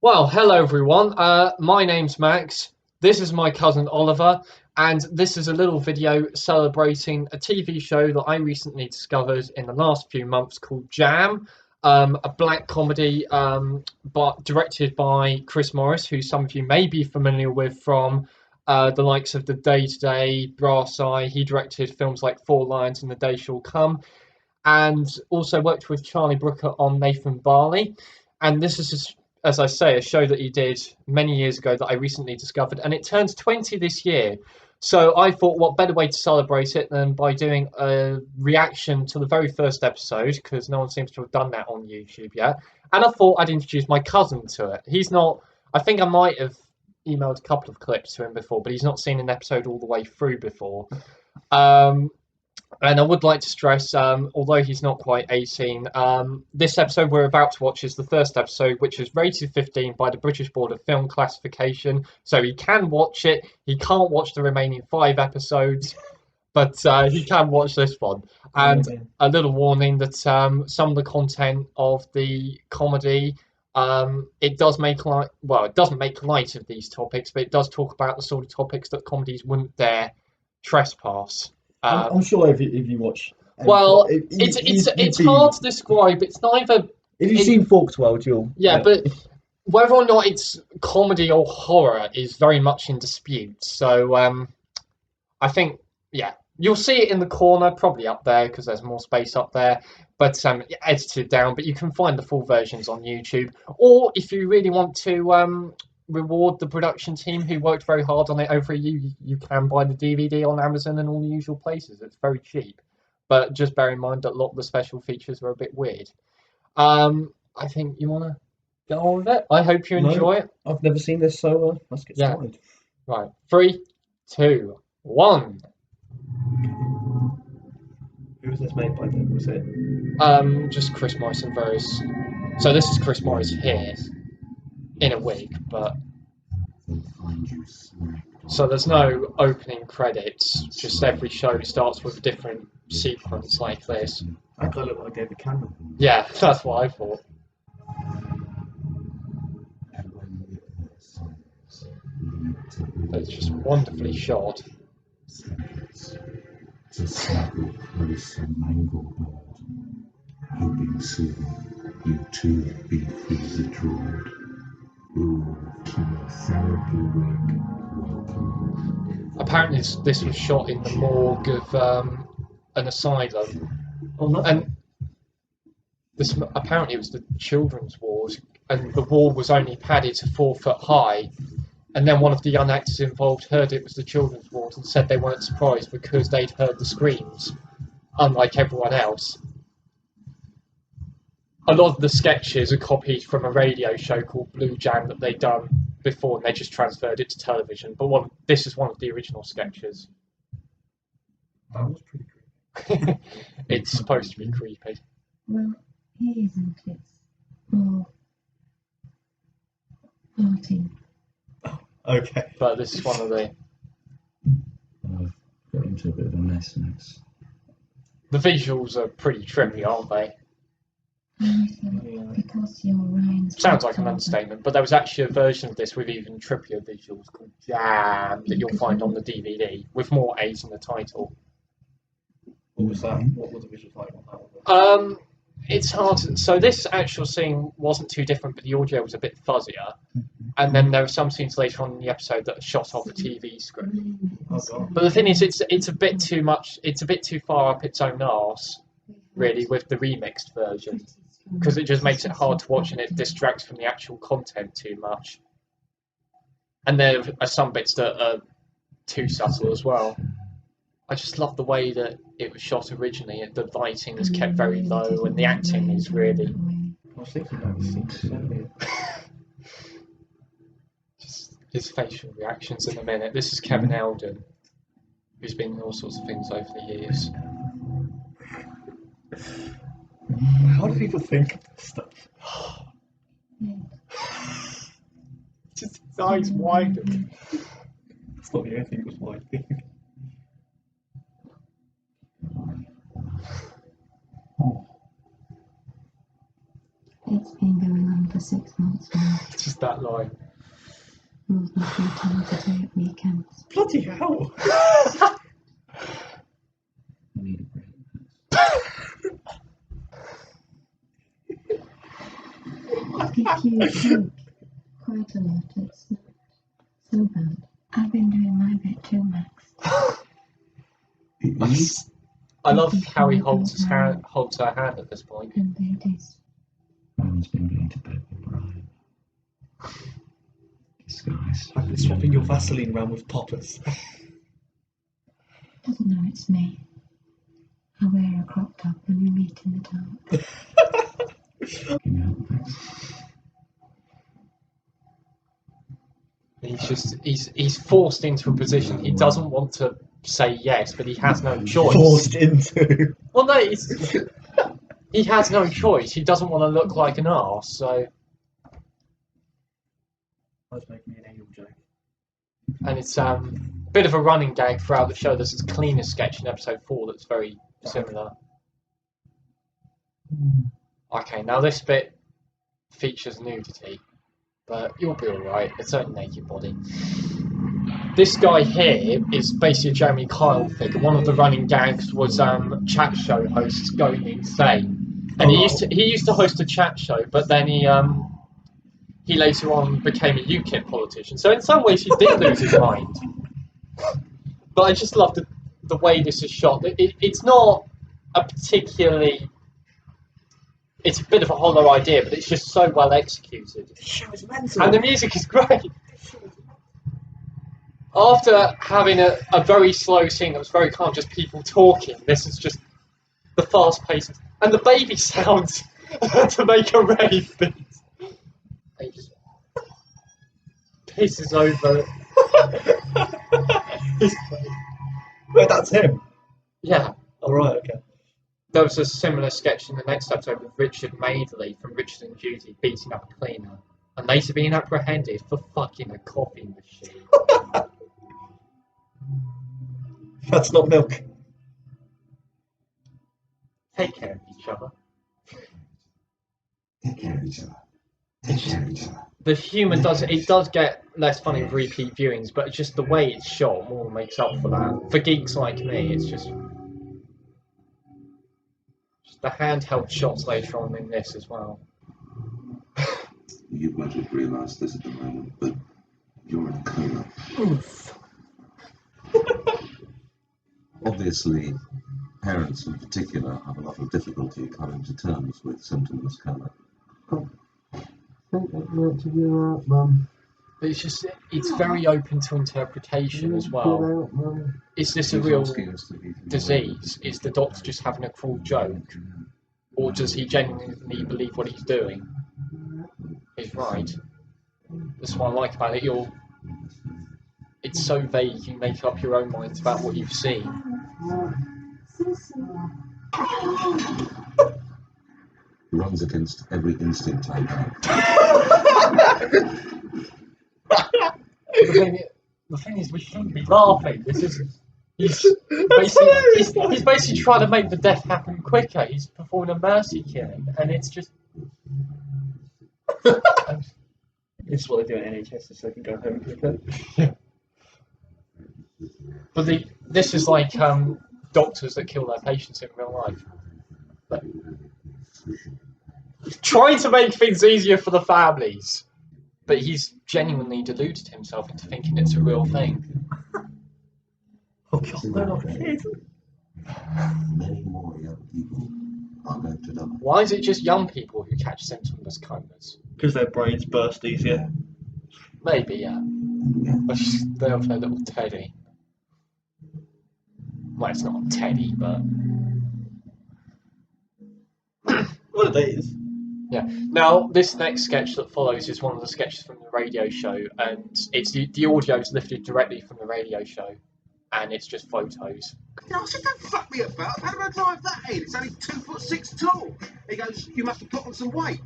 Well, hello everyone. My name's Max. This is my cousin Oliver, and this is a little video celebrating a TV show that I recently discovered in the last few months called Jam, a black comedy, but directed by Chris Morris, who some of you may be familiar with from the likes of The Day Today, Brass Eye. He directed films like Four Lions and The Day Shall Come, and also worked with Charlie Brooker on Nathan Barley. And this is, as I say, a show that he did many years ago that I recently discovered, and it turns 20 this year. So I thought, what better way to celebrate it than by doing a reaction to the very first episode, because no one seems to have done that on YouTube yet. And I thought I'd introduce my cousin to it. He's not, I think I might have emailed a couple of clips to him before, but he's not seen an episode all the way through before. Um, and I would like to stress, although he's not quite 18, this episode we're about to watch is the first episode, which is rated 15 by the British Board of Film Classification. So he can watch it. He can't watch the remaining 5 episodes, but he can watch this one. And a little warning that some of the content of the comedy, it does make light. Well, it doesn't make light of these topics, but it does talk about the sort of topics that comedies wouldn't dare trespass. I'm sure if you watch, Well, you'd it's be, hard to describe. It's neither. if you've seen Forked World, you'll Yeah, but whether or not it's comedy or horror is very much in dispute. So I think you'll see it in the corner, probably up there because there's more space up there. But edited down. But you can find the full versions on YouTube, or if you really want to reward the production team who worked very hard on it over a year, you can buy the DVD on Amazon and all the usual places. It's very cheap, but just bear in mind that a lot of the special features are a bit weird. I think you want to go on with it. I hope you enjoy it. I've never seen this, so let's get started. Right, 3, 2, 1. Who was this made by then? Was it? Just Chris Morris and various. So this is Chris Morris here in a wig, but so there's no opening credits. Just every show starts with a different sequence like this. I got it like David Cameron. Yeah, that's what I thought. It's just wonderfully shot. To snuggle close and mangle bird, hoping soon you too be freezer-drawed. Ooh, chemotherapy rig, welcome. Apparently this was shot in the morgue of an asylum. And this apparently it was the children's wards, and the wall was only padded to 4 foot high. And then one of the young actors involved heard it was the children's ward and said they weren't surprised because they'd heard the screams, unlike everyone else. A lot of the sketches are copied from a radio show called Blue Jam that they'd done before, and they just transferred it to television. But this is one of the original sketches. That was pretty creepy. It's supposed to be creepy. Well, it isn't. It's more farting. Okay. But this is one of the... I've got into a bit of a mess next. The visuals are pretty trippy, aren't they? Because your rhymes. Sounds like an understatement, but there was actually a version of this with even trippier visuals called Jam that you'll find on the DVD with more A's in the title. What was that? What were the visuals like on that one? It's hard to... So this actual scene wasn't too different, but the audio was a bit fuzzier. And then there were some scenes later on in the episode that are shot off the TV screen. Oh, God. But the thing is, it's a bit too much. It's a bit too far up its own arse, really, with the remixed version, because it just makes it hard to watch and it distracts from the actual content too much. And there are some bits that are too subtle as well. I just love the way that it was shot originally. The lighting is kept very low, and the acting is really. I was thinking that was earlier. Just his facial reactions in a minute. This is Kevin Eldon, who's been in all sorts of things over the years. How do people think of this stuff? Just his eyes widened. It's not the only thing that was widening. It's been going on for 6 months now. Just that line. More than 3 times a day at weekends. Bloody hell! I need a break. If you drink quite a lot, it's not so bad. I've been doing my bit too, Max. I love how he holds her hand at this point. And ladies. Mum's been going to bed with Brian. Disguised. I've been swapping your Vaseline around with poppers. Doesn't know it's me. I wear a crop top when we meet in the dark. Can you help Max? He's forced into a position he doesn't want to say yes, but he has no choice. Forced into. Well, no, he has no choice. He doesn't want to look like an arse, so. I was making an anal joke. And it's a bit of a running gag throughout the show. There's a cleaner sketch in episode 4 that's very similar. Okay, now this bit features nudity, but you'll be alright. It's only naked body. This guy here is basically a Jeremy Kyle figure. One of the running gags was chat show hosts going insane, and he used to host a chat show, but then he later on became a UKIP politician. So in some ways he did lose his mind. But I just love the way this is shot. It's not a particularly. It's a bit of a hollow idea, but it's just so well executed. The show is mental. And the music is great. After having a very slow scene that was very calm, just people talking, this is just the fast pace. And the baby sounds to make a rave beat. He just pisses over. Wait, that's him? Yeah. Alright, okay. There was a similar sketch in the next episode with Richard Madeley from Richard and Judy beating up a cleaner, and later being apprehended for fucking a coffee machine. That's not milk. Take care of each other. Take care of each other. Take care of each other. The humour does get less funny with repeat viewings, but just the way it's shot more than makes up for that. For geeks like me, it's just the handheld shots later on in this as well. You won't realise this at the moment, but you're in a coma. Oof. Obviously, parents in particular have a lot of difficulty coming to terms with symptomless coma. But it's very open to interpretation as well. Is this a real disease? Is the doctor just having a cruel joke? Or does he genuinely believe what he's doing is right? That's what I like about it. It's so vague, you make up your own minds about what you've seen. Runs against every instinct I have. The thing is, we shouldn't be laughing. He's basically trying to make the death happen quicker. He's performing a mercy killing, and it's just. This is what they do in NHS so they can go home quicker. But this is like doctors that kill their patients in real life. But trying to make things easier for the families, but he's genuinely deluded himself into thinking it's a real thing. Oh God, they're not kids. Many more young people are going to die. Why is it just young people who catch symptomless comas? Because their brains burst easier. Maybe, yeah. They have their little teddy. Well, it's not a teddy, but... Well, it is. Yeah. Now, this next sketch that follows is one of the sketches from the radio show, and it's the audio is lifted directly from the radio show, and it's just photos. You know, I said, don't fuck me about. How do I drive that in? It's only 2'6" tall. He goes, you must have put on some weight.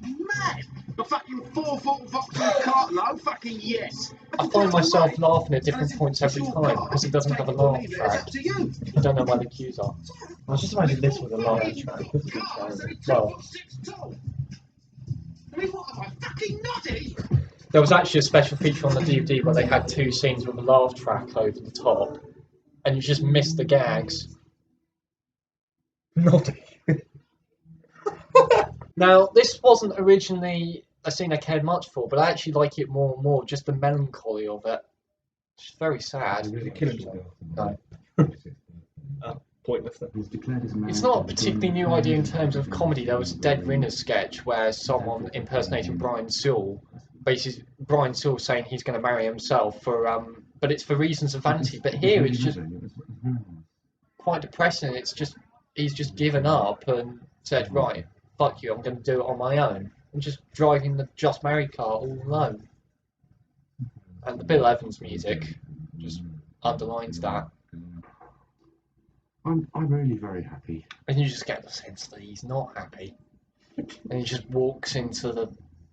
Mad. A fucking 4-foot Vauxhall cart? No, fucking yes. I find myself laughing at different points every time because it doesn't have a laugh It's track. up to you. You don't know where the cues are. I was just imagining this with a laugh track. This would be terrible. Well, 2'6" tall. I mean, what am I, fucking nutty? there was actually a special feature on the DVD where they had 2 scenes with a laugh track over the top, and you just missed the gags. Naughty. Now, this wasn't originally a scene I cared much for, but I actually like it more and more, just the melancholy of it. It's very sad. Did he kill himself? No. Pointless then. He's declared his marriage It's not a to the particularly new idea in terms of comedy. There was a Dead Ringers sketch where someone impersonating Brian Sewell, basically Brian Sewell saying he's going to marry himself for, but it's for reasons of vanity. But here it's just quite depressing. It's just he's just given up and said, right, fuck you, I'm going to do it on my own. I'm just driving the Just Married car all alone. And the Bill Evans music just underlines that. I'm really very happy. And you just get the sense that he's not happy. And he just walks into the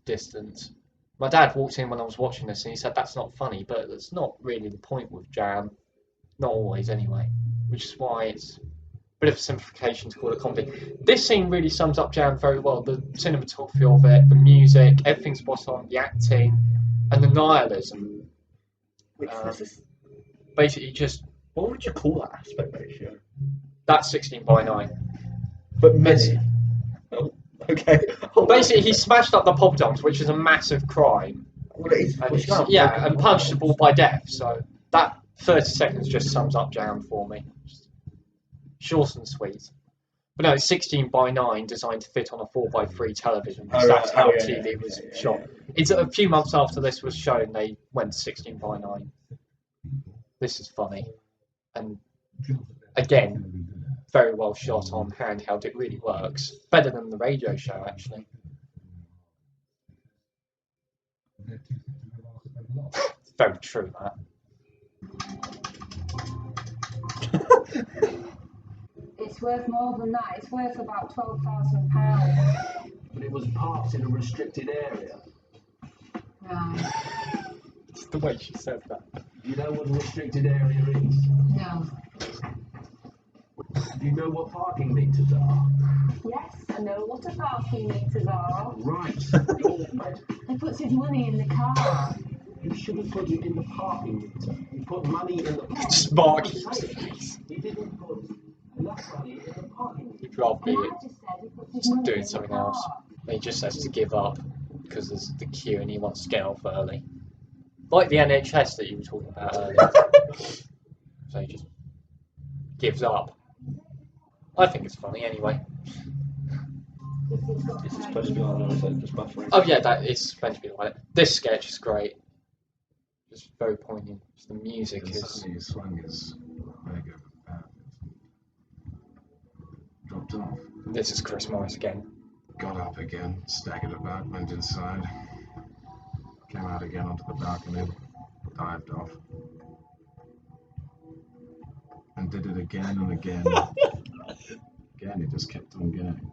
distance. My dad walked in when I was watching this and he said, that's not funny, but that's not really the point with Jam. Not always, anyway. Which is why it's a bit of a simplification to call it comedy. This scene really sums up Jam very well. The cinematography of it, the music, everything's spot on, the acting, and the nihilism. Basically just... What would you call that aspect ratio? That's 16:9. But many. Oh, okay. Basically, he smashed up the poppadoms, which is a massive crime. Well, it is And pushed he's- up. yeah, and punched the ball by death. So that 30 seconds just sums up Jam for me. Just short and sweet. But no, it's 16:9, designed to fit on a 4:3 television. Because Oh, that's right. how Oh, yeah, TV yeah, was yeah, shot. yeah. It's a few months after this was shown, they went to 16:9. This is funny. And again, very well shot on handheld. It really works. Better than the radio show, actually. It's very true, that. It's worth more than that. It's worth about £12,000. But it was parked in a restricted area. Right. It's the way she says that. Do you know what a restricted area is? No. Do you know what parking meters are? Yes, I know what a parking meters are. Right. You're right. He puts his money in the car. You should have put it in the parking meter. You put money in the parking Smart. He didn't put enough money in the parking meter. He'd rather be And I just said he puts his money doing in the something car. else. And he just says to give up because there's the queue and he wants to get off early. Like the NHS that you were talking about earlier. So he just gives up. I think it's funny anyway. Is it supposed to be like that, or is it just buffering? Oh yeah, that is meant to be like it. This sketch is great. Just very poignant. Just the music And is. suddenly he swung his leg over the parapet. Dropped off. This is Chris Morris again. Got up again, staggered about, went inside. Came out again onto the balcony, dived off. And did it again and again. Again, he just kept on going.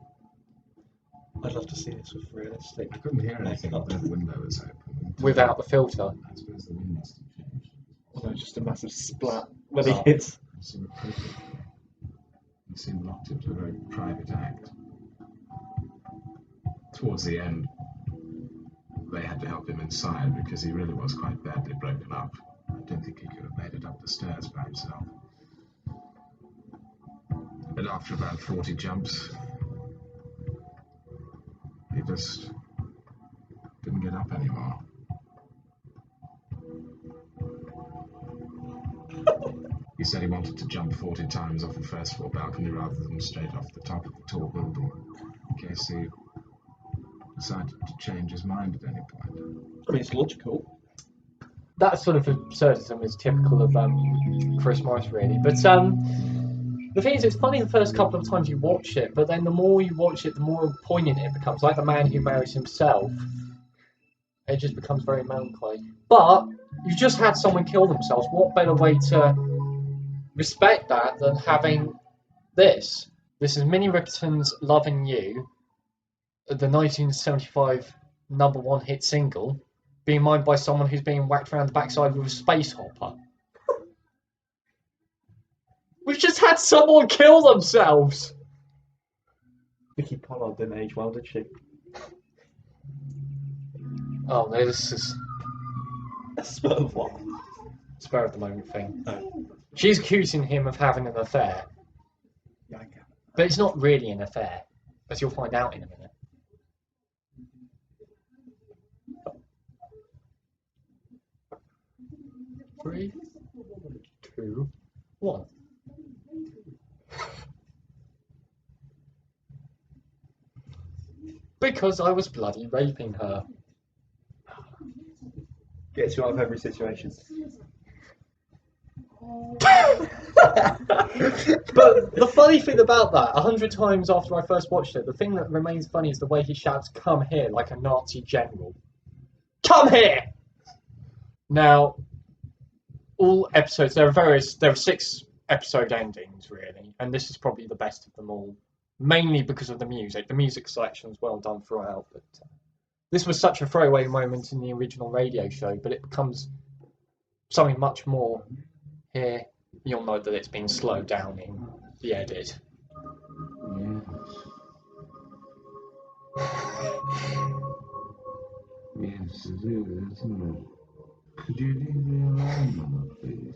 I'd love to see this with realistic. I couldn't hear anything, although the window was open. Without the filter. I suppose the wind must have changed. Although it's just a massive splat when Oh. he hits. It seemed appropriate. He seemed locked into a very private act. Towards the end, they had to help him inside because he really was quite badly broken up. I don't think he could have made it up the stairs by himself. But after about 40 jumps, he just didn't get up anymore. He said he wanted to jump 40 times off the first floor balcony rather than straight off the top of the tall building, in case he decided to change his mind at any point. I mean, it's logical. That sort of absurdism is typical of Chris Morris, really. But the thing is, it's funny the first couple of times you watch it, but then the more you watch it, the more poignant it becomes. Like the man who marries himself, it just becomes very melancholy. But you just had someone kill themselves. What better way to respect that than having this? This is Minnie Riperton's "Loving You," the 1975 #1 hit single being mined by someone who's being whacked around the backside with a space hopper. We've just had someone kill themselves. Vicky Pollard didn't age well, did she? Oh no, this is Spur of what? spur of the moment thing. Oh. She's accusing him of having an affair, Yeah, I get it. but it's not really an affair, as you'll find out in a minute. Three, 2, 1. Because I was bloody raping her. Gets you out of every situation. But the funny thing about that, 100 times after I first watched it, the thing that remains funny is the way he shouts, "Come here," like a Nazi general. Come here! Now, all episodes, there are 6 episode endings, really, and this is probably the best of them all, mainly because of the music. The music selection is well done throughout, but this was such a throwaway moment in the original radio show, but it becomes something much more here. You'll know that it's been slowed down in the edit. Yes, it is, isn't it? Could you leave me alone, Mama, please?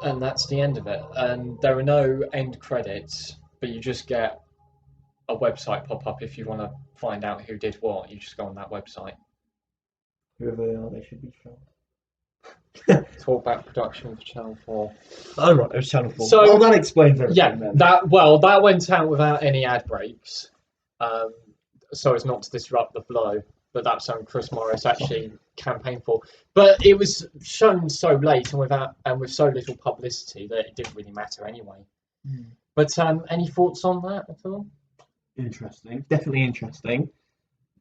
And that's the end of it. And there are no end credits, but you just get a website pop up if you want to find out who did what. You just go on that website. Whoever they are, they should be shot. Talkback production for Channel 4. Oh right, it was Channel 4. So, well, that explains everything Yeah, then. that went out without any ad breaks, so as not to disrupt the flow. But that's something Chris Morris actually campaigned for. But it was shown so late and with so little publicity that it didn't really matter anyway. But any thoughts on that at all? Interesting. Definitely interesting.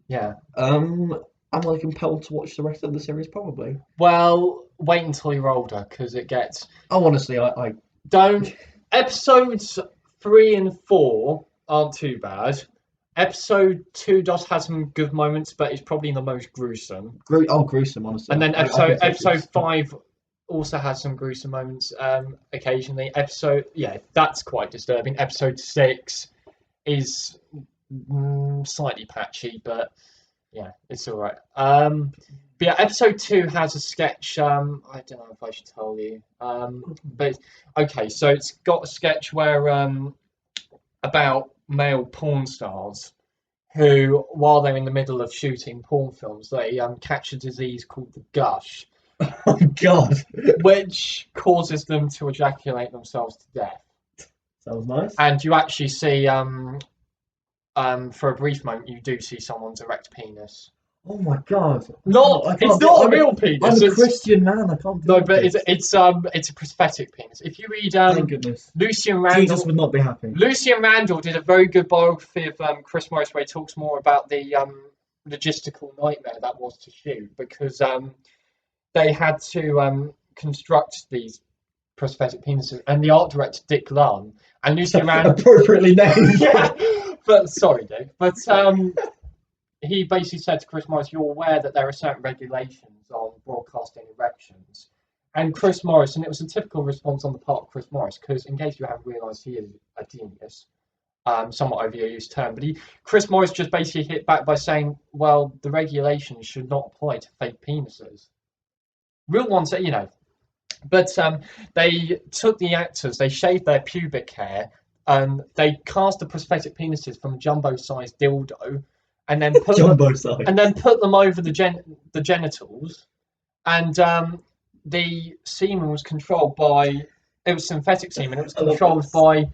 Yeah. Am I compelled to watch the rest of the series? Probably. Well, wait until you're older, because it gets... Oh, honestly, I Don't... Episodes 3 and 4 aren't too bad. Episode 2 does have some good moments, but it's probably the most gruesome. gruesome, honestly. And then I can take episode this. 5 also has some gruesome moments occasionally. That's quite disturbing. Episode 6 is slightly patchy, but yeah, it's all right. But yeah, episode 2 has a sketch. I don't know if I should tell you. But okay, so it's got a sketch where about male porn stars who, while they're in the middle of shooting porn films, they catch a disease called the gush. Oh God! Which causes them to ejaculate themselves to death. Sounds nice. And you actually see, for a brief moment, you do see someone's erect penis. Oh my God! It's not a real penis. I'm a Christian man. I can't do No, but this. it's a prosthetic penis. If you read Thank goodness. Lucian Randall, Jesus would not be happy. Lucian Randall did a very good biography of Chris Morris where he talks more about the logistical nightmare that was to shoot, because they had to construct these prosthetic penises, and the art director Dick Lunn and Lucian Randall Appropriately named. yeah, but sorry, Dave. But he basically said to Chris Morris, "You're aware that there are certain regulations on broadcasting erections." And Chris Morris, and it was a typical response on the part of Chris Morris, because in case you haven't realised, he is a genius. Somewhat overused term, but Chris Morris just basically hit back by saying, "Well, the regulations should not apply to fake penises. Real ones, you know." But they took the actors, they shaved their pubic hair, they cast the prosthetic penises from a jumbo-sized dildo, and then put them over the genitals, and the semen was controlled by, it was synthetic semen. It was controlled by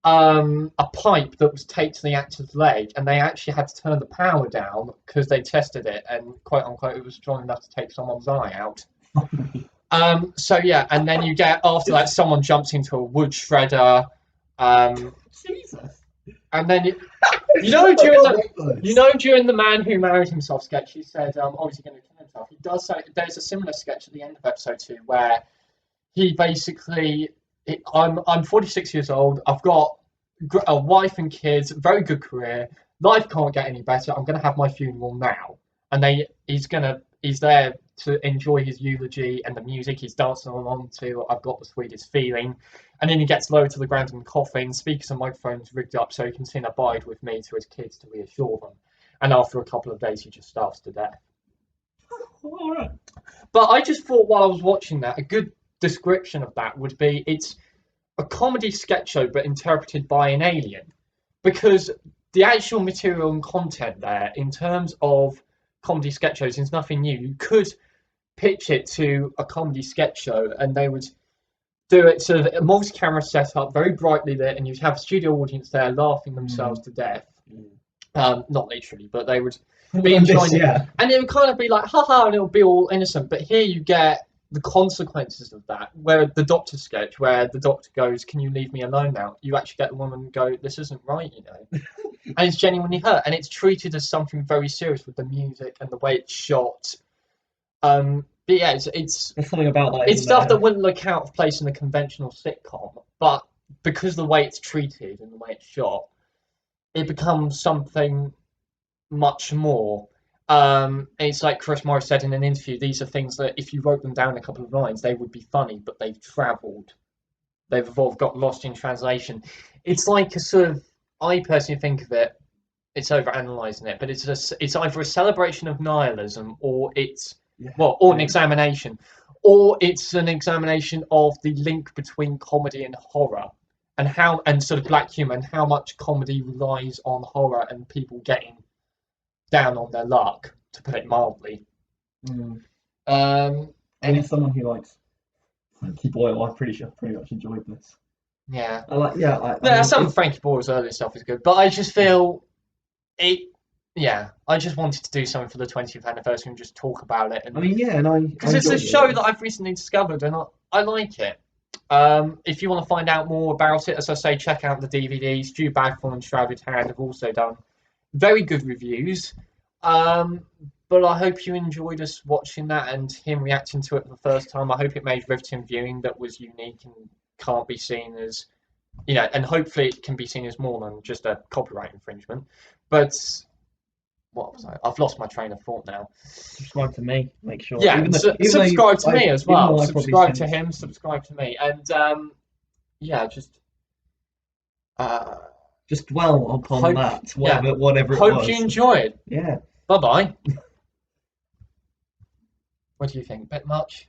a pipe that was taped to the actor's leg, and they actually had to turn the power down because they tested it, and quote unquote, it was strong enough to take someone's eye out. So yeah, and then you get after that, someone jumps into a wood shredder, Jesus. and then during the Man Who Married Himself sketch, he said, "Oh, is he going to kill himself?" He does say there's a similar sketch at the end of episode 2 where he basically, I'm 46 years old. I've got a wife and kids, very good career. Life can't get any better. I'm going to have my funeral now, and he's there to enjoy his eulogy and the music. He's dancing along to "I've Got the Sweetest Feeling," and then he gets low to the ground in the coffin. Speakers and microphones rigged up so he can sing "Abide with Me" to his kids to reassure them. And after a couple of days, he just starves to death. All right. But I just thought while I was watching that, a good description of that would be it's a comedy sketch show but interpreted by an alien, because the actual material and content there in terms of comedy sketch shows is nothing new. You could pitch it to a comedy sketch show and they would do it sort of a multi-camera setup, very brightly lit, and you'd have a studio audience there laughing themselves to death. Not literally, but they would be enjoying it. And it would kind of be like, haha, and it would be all innocent. But here you get the consequences of that, where the doctor sketch, where the doctor goes, "Can you leave me alone now?" You actually get the woman go, "This isn't right, you know." And it's genuinely hurt, and it's treated as something very serious with the music and the way it's shot. But yeah, it's There's something about that. it's stuff that wouldn't look out of place in a conventional sitcom, but because the way it's treated and the way it's shot, it becomes something much more. It's like Chris Morris said in an interview, these are things that if you wrote them down a couple of lines, they would be funny, but they've travelled. They've evolved, got lost in translation. It's like a sort of, I personally think of it, it's over-analysing it, but it's either a celebration of nihilism or it's, or an examination, or it's an examination of the link between comedy and horror, and sort of black humour, and how much comedy relies on horror and people getting down on their luck, to put it mildly. And as someone who likes Frankie Boyle, I'm pretty much enjoyed this. Yeah. Some of Frankie Boyle's earlier stuff is good, but I just feel I just wanted to do something for the 20th anniversary and just talk about it. Because it's a show that I've recently discovered and I like it. If you want to find out more about it, as I say, check out the DVDs. Stu Bagful and Shrouded Hand have also done very good reviews. But I hope you enjoyed us watching that and him reacting to it for the first time. I hope it made riveting viewing that was unique and can't be seen as, and hopefully it can be seen as more than just a copyright infringement. But what was I? I've lost my train of thought now. Subscribe to me, make sure. Yeah, subscribe to me as well. Subscribe to him, subscribe to me. And just dwell upon that, whatever it was. Hope you enjoyed. Yeah. Bye-bye. What do you think? Bit much?